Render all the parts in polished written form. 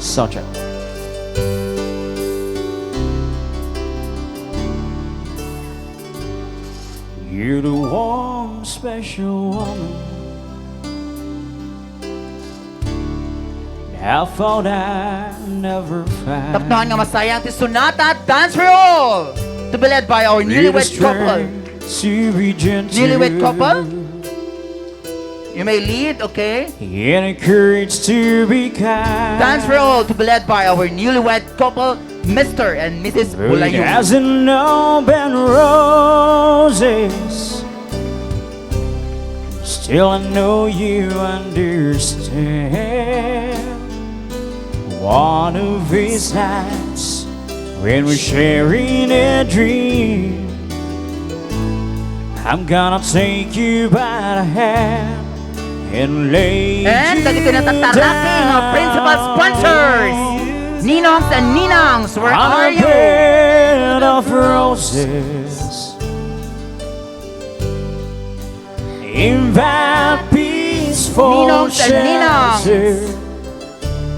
subject. You're the one special woman I thought I never found. Tapnohan nga masayang ti Sonata Dance for All to be led by our newlywed couple. Newlywed couple, you may lead, okay? And courage to be kind. Dance for All to be led by our newlywed couple, Mr. and Mrs. Bulayu. As in open roses, still I know you understand. One of these nights, when we're sharing a dream, I'm gonna take you by the hand and lay And dagiti you natataraking mga principal sponsors, Ninongs and Ninangs, where on are a you? bed of roses. In that peaceful Ninongs and Ninangs. shelter,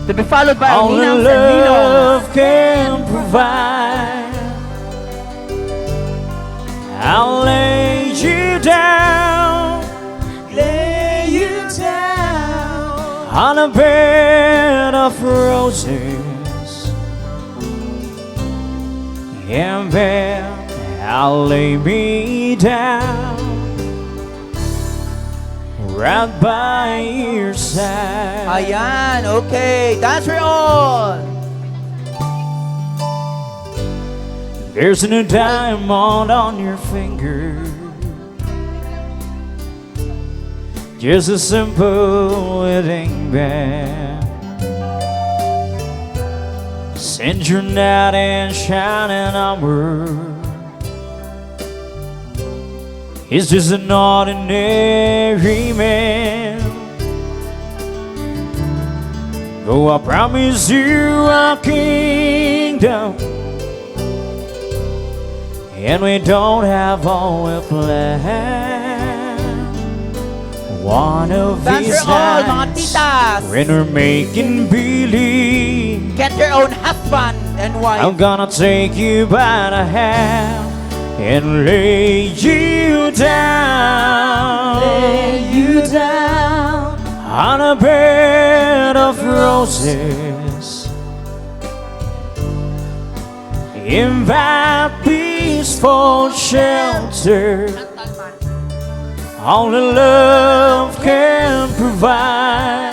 To be followed by our only Ninangs and Ninongs. love can provide. I'll lay you down on a bed of roses, and then I'll lay me down right by your side. Ayan, okay. Dance for All. There's a new diamond on your finger, just a simple wedding band. Since you're not in shining armor, it's just an ordinary man. Oh, I promise you a kingdom, and we don't have all we planned. One of Dance these for All, mga nights, titas. when we're making believe, Get your own husband and wife. I'm gonna take you by the hand and lay you down. On a bed of roses, in that peaceful shelter, only love can provide.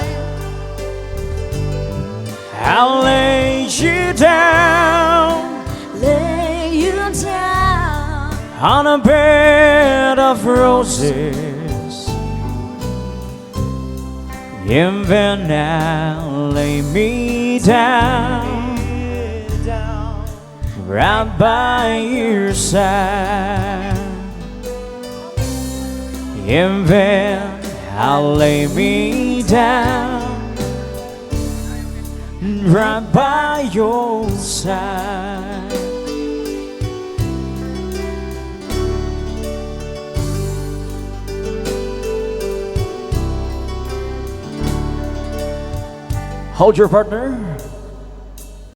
I'll lay you down on a bed of roses, and then I'll lay me down right by your side, and then I'll lay me down right by your side. Hold your partner.